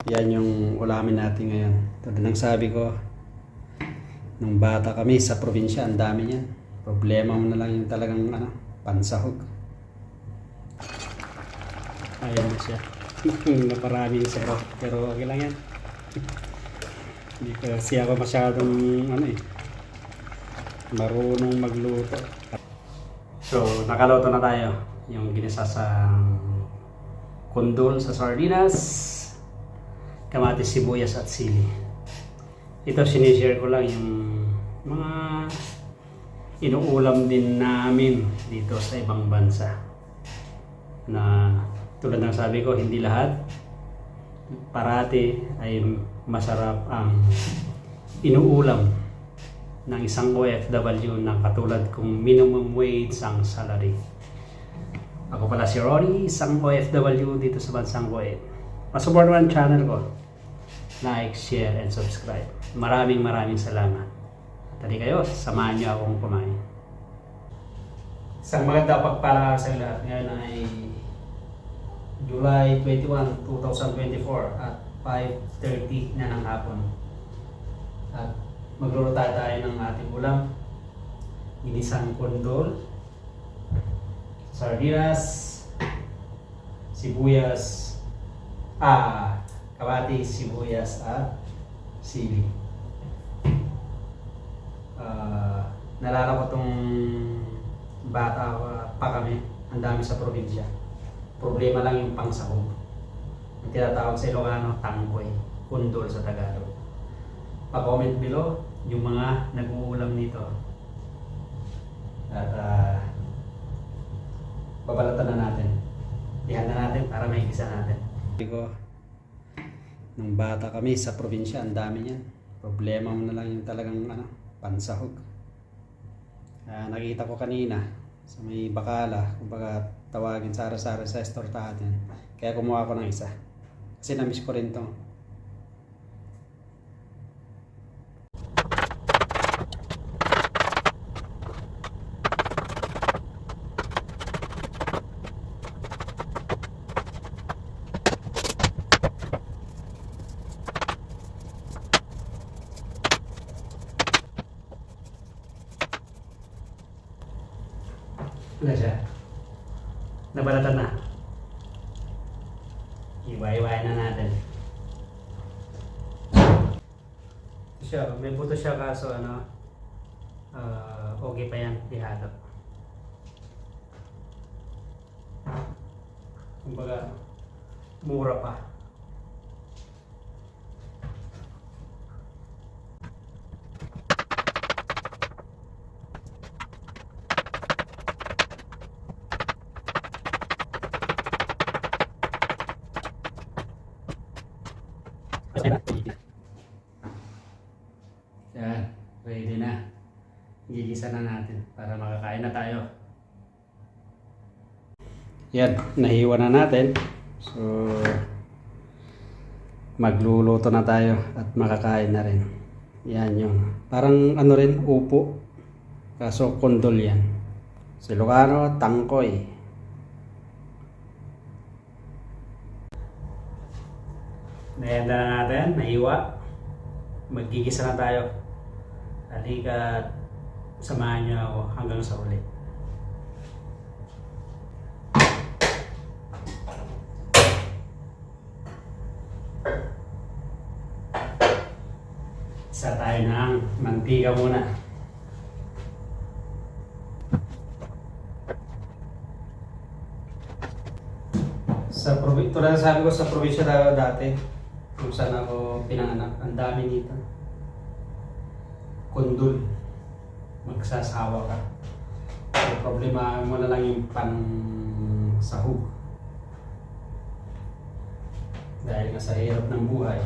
Yan yung ulamin natin ngayon. Tulad ng sabi ko, nung bata kami sa probinsya, ang dami niyan. Problema mo na lang yung talagang pansahog. Ayan na siya. Naparami sa ko. Pero okay lang yan. Hindi kasi ako masyadong marunong magluto. So, nakaluto na tayo. Yung ginisa sa kundol sa sardinas, kamatis, sibuyas at sili. Ito sinishare ko lang yung mga inuulam din namin dito sa ibang bansa. Na tulad ng sabi ko, hindi lahat parati ay masarap ang inuulam ng isang OFW na katulad kong minimum wage ang salary. Ako pala si Ronnie, isang OFW dito sa bansang Kuwait. Pasupport mo ang channel ko. Like, share, and subscribe. Maraming salamat. Tali kayo, samahan niyo akong kumain. Isang maganda pagpala sa lahat. Ngayon ay July 21, 2024 at 5:30 na ng hapon. At magluluto tayo ng ating ulam. Ginisang kondol, sardinas, sibuyas, kamatis, sibuyas at sili. Nalala ko tong bata pa kami, ang dami sa probinsya. Problema lang yung pangsahog. Ang tinatawag sa Ilocano, tangkoy, kundol sa Tagalog. Pa-comment below yung mga nag-uulam nito. At babalatan na natin. Ihan na natin para may gisa natin. Nung bata kami sa probinsya, ang dami niyan. Problema mo na lang yung talagang pansahog. Nakita ko kanina sa may bakala, kumbaga tawagin sara-sara sa store natin. Kaya kumuha ko ng isa. Kasi na-miss ko rin to. Wala siya. Nabalatan na. Iwa-iwain na natin. Siya, may buto siya kaso okay pa yan, ihalo. Kumbaga, mura pa. Yan, ready na. Gigisa na natin para makakain na tayo. Yan, nahiwa na natin. So, magluluto na tayo at makakain na rin. Yan yung, parang rin, upo. Kaso kondol yan. Sa Ilocano, tangkoy. Nahanda na natin, nahiwa. Magigisa na tayo. Halika, samahan niyo ako hanggang sa uli. Isa tayo ng mantika muna. Tulad sabi ko sa probinsya tayo dati, kung saan ako pinanganak, ang dami dito. Kundul, magsasawa ka. So, problema mo na lang yung pansahog. Dahil nga sa hirap ng buhay.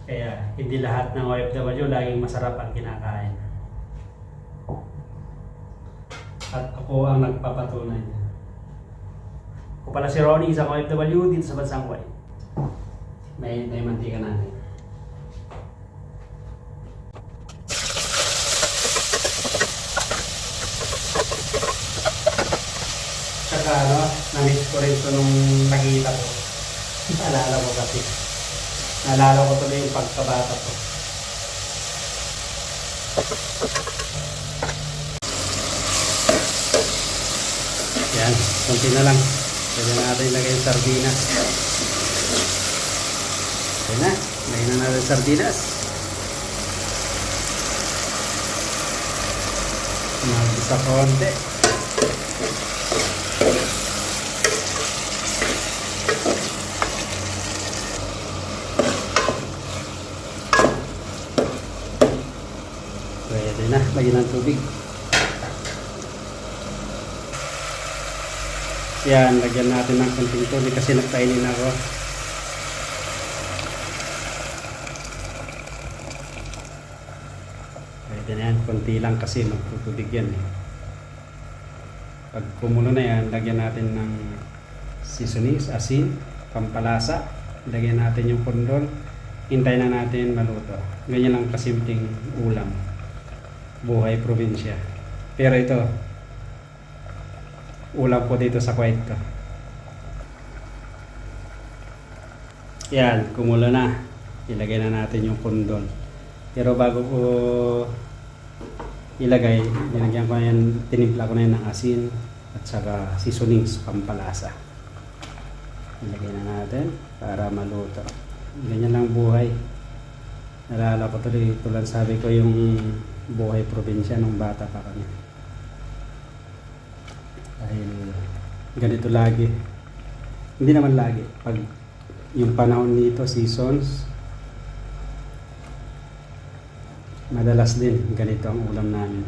Kaya hindi lahat ng OFW laging masarap ang kinakain. At ako ang nagpapatunay niya. Ako pala si Ronnie, isang OFW dito sa bansang Kuwait. May mantika natin. saka na-miss ko rin ito nung nakita ko. Naalala ko kasi. Naalala ko tuloy yung pagkabata ko. Yan, konti na lang. Pwede na natin ilagay yung sardinas. Ayan na, ilagay na natin yung sardinas. Mag-isa konti. Pwede na, lagyan ng tubig. Yan, lagyan natin ng konting tubig kasi nagpainin ako. Pwede na yan, konti lang kasi magtutubig yan eh. Pag kumulo na yan, lagyan natin ng seasonings, asin, pampalasa. Lagyan natin yung kondol. Hintayin na natin maluto. Ganyan lang kasimpleng ulam. Buhay probinsya. Pero ito, ulam po dito sa Kuwait ko. Yan, kumulo na. Ilagay na natin yung kondol. Pero bago ko ilagay, nilagyan ko na yan, tinimpla ko na yan ng asin at saka seasonings, pampalasa. Ilagay na natin para maluto. Ganyan lang buhay. Nalala ko tuloy, tulad sabi ko yung buhay probinsya nung bata pa kami. Dahil ganito lagi. Hindi naman lagi. Pag yung panahon nito, seasons, madalas din ganito ang ulam namin.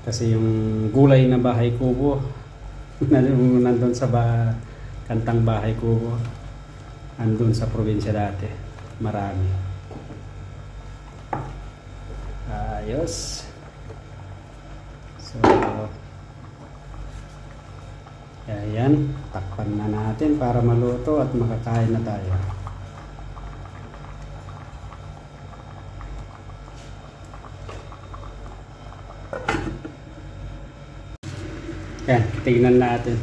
Kasi yung gulay na bahay kubo, nandun sa kantang bahay kubo, andun sa probinsya dati. Marami. Ayos. So, ayan, takpan na natin para maluto at makakain na tayo. Yan, tingnan natin.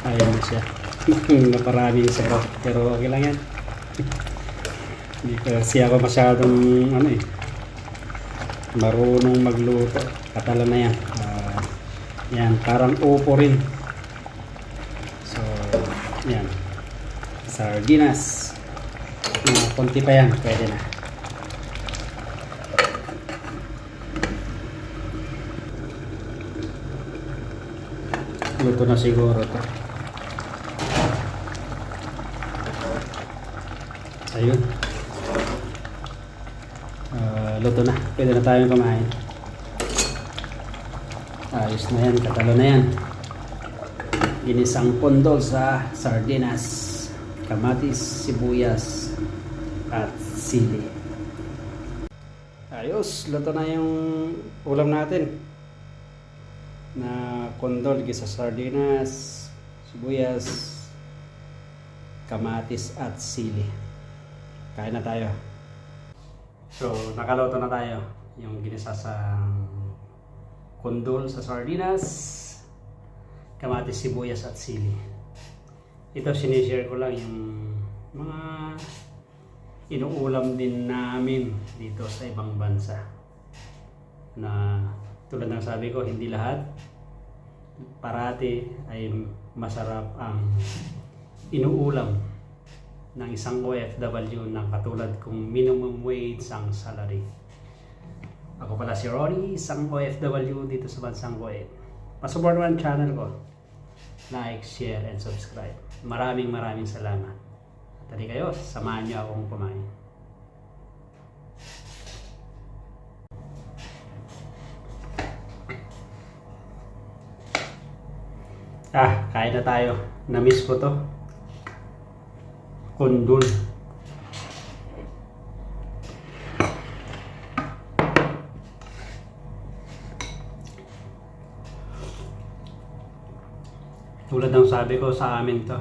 Ayun na siya. Naparaming sabaw, pero okay lang yan. Hindi kasi ako masyadong marunong magluto. Katala na yan. Yan, parang upo rin. So, yan. Sardinas. Konti pa yan, pwede na. Luto na siguro to. Ayun. Luto na. Pwede na tayo kumain. Ayos na yan. Katalo na yan. Ginisang pondol sa sardinas, kamatis, sibuyas, at sili. Ayos. Luto na yung ulam natin. Na kondol, gisa sardinas, sibuyas, kamatis, at sili. Kain na tayo. So, nakaluto na tayo. Yung ginisa sa kondol sa sardinas, kamatis, sibuyas, at sili. Ito, sinishare ko lang yung mga inuulam din namin dito sa ibang bansa. Na tulad ng sabi ko, hindi lahat parati ay masarap ang inuulam ng isang OFW na katulad kong minimum wage ang salary. Ako pala si Ronnie, isang OFW dito sa bansang Kuwait. Pasupport mo ang channel ko. Like, share, and subscribe. Maraming salamat. At hali kayo, samahan niyo akong kumain. Kain na tayo. Na-miss ko to. Kondol. Tulad ng sabi ko sa amin to,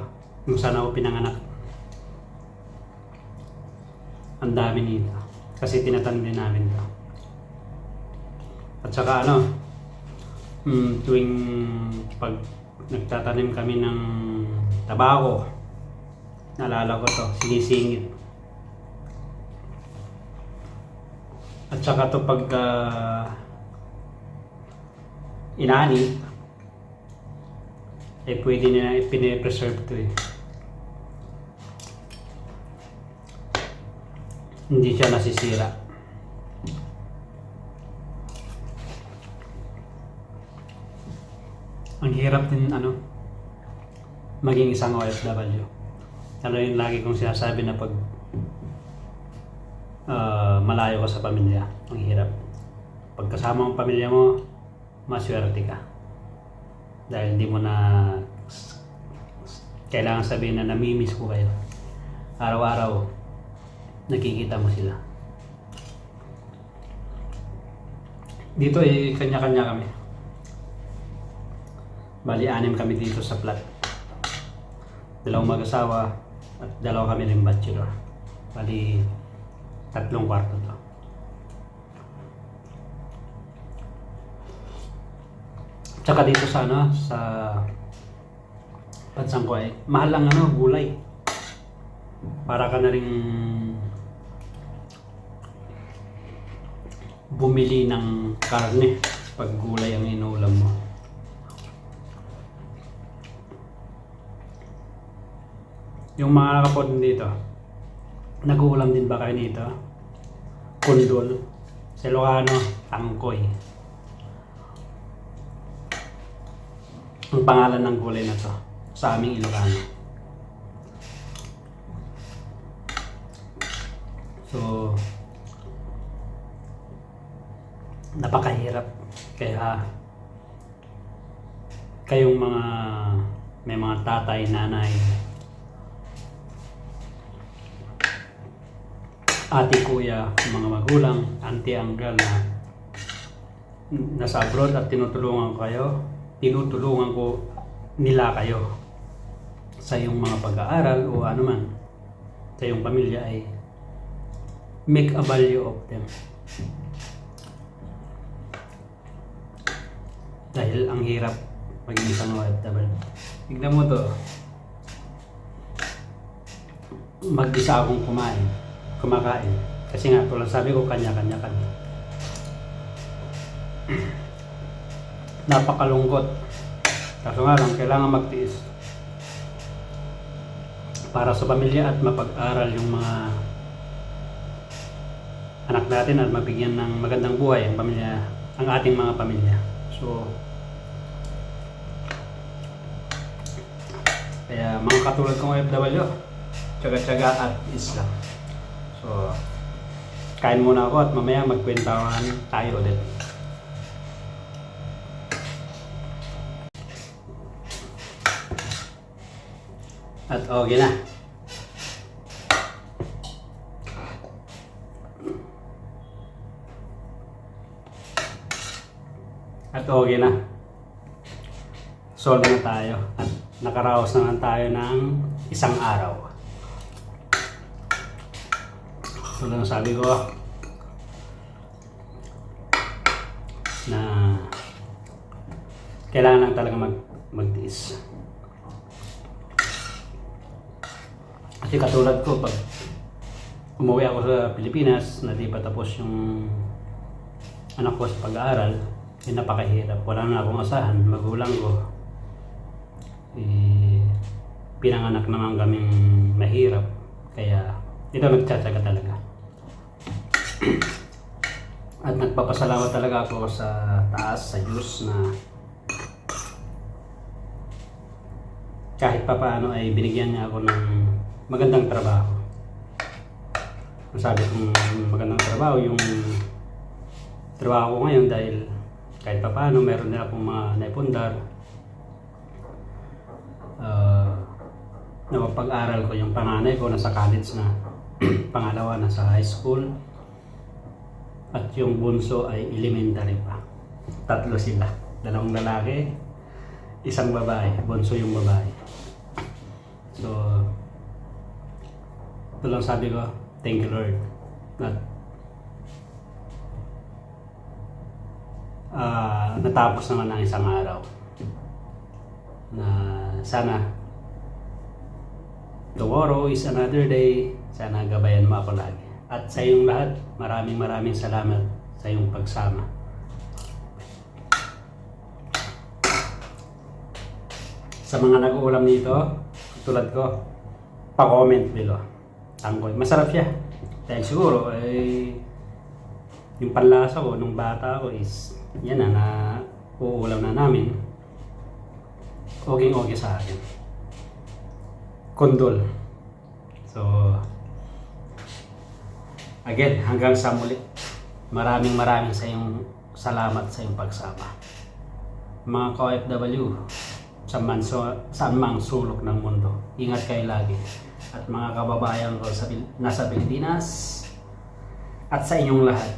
kung saan ako pinanganak. Ang dami nito. Kasi tinatan din namin to. At saka tuwing pag nagtatanim kami ng tabako, naalala ko to, sinisingit. At saka to pag inani, pwede nila ipine-preserve to eh. Hindi siya nasisira. Ang hirap din maging isang OFW. Yung lagi kong sinasabi na pag malayo ka sa pamilya, ang hirap. Pag kasama ang pamilya mo, maswerte ka. Dahil hindi mo na kailangan sabihin na namimiss ko kayo. Araw-araw, nakikita mo sila. Dito kanya-kanya kami. Bali, 6 kami dito sa flat. 2 mag-asawa at 2 kami rin bachelor. Bali, 3 kwarto to. Tsaka dito sa bansang ko mahal lang gulay. Para ka na rin bumili ng karne pag gulay ang inulam mo. Yung mga kapod dito, nag-uulam din ba kayo dito? Kundol. Sa Ilocano, tangkoy. Ang pangalan ng gulay na to sa aming Ilocano. So, napakahirap. Kaya kayong may mga tatay, nanay, ate, kuya, mga magulang, auntie, uncle na nasa abroad at tinutulungan ko nila kayo sa iyong mga pag-aaral o anuman sa iyong pamilya ay make a value of them. Dahil ang hirap maging isang OFW. Tignan mo to. Mag-isa akong kumakain. Kasi nga, tulad sabi ko, kanya-kanya kami. Napakalungkot. Kaso nga lang, kailangan magtiis. Para sa pamilya at mapag-aral yung mga anak natin at mabigyan ng magandang buhay ang ating mga pamilya. So, kaya mga katulad kong OFW, tsaga-tsaga at isla. So, kain muna ako at mamaya magkwentawan tayo ulit. At okay na. At okay na. Solve na tayo. At nakaraos naman tayo ng isang araw. Tulad ng sabi ko na kailangan lang talaga magtiis. Kasi katulad ko, pag umuwi ako sa Pilipinas, na di pa tapos yung anak ko sa pag-aaral, napakahirap. Wala na akong asahan, magulang ko. Pinanganak naman kaming mahirap. Kaya ito, nagtsatsaga talaga. At nagpapasalamat talaga ako sa taas, sa Diyos, na kahit pa paano ay binigyan niya ako ng magandang trabaho. Masabi kong magandang trabaho yung trabaho ko ngayon, dahil kahit pa paano meron din akong mga naipundar. Napapag-aral ko yung panganay ko, nasa college na. Pangalawa nasa high school. At yung bunso ay elementary pa. 3 sila. 2 lalaki, 1 babae. Bunso yung babae. So, ito lang sabi ko, thank you Lord. At natapos naman ng isang araw na sana tomorrow is another day. Sana gabayan mo ako lagi. At sa iyong lahat, maraming salamat sa iyong pagsama. Sa mga nag-uulam nito, tulad ko, pa-comment below. Tangkoy. Masarap siya. Dahil siguro, yung panlasa ko nung bata ko is, yan na uulam na namin. Okay sa akin. Kondol. So, again, hanggang sa muli. Maraming sa iyong salamat sa iyong pagsama. Mga ka-OFW, saan mang sulok ng mundo. Ingat kayo lagi. At mga kababayan ko nasa Pilipinas at sa inyong lahat.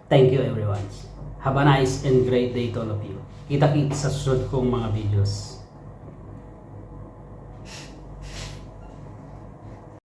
Thank you everyone. Have a nice and great day to all of you. Kita-kits sa susunod kong mga videos.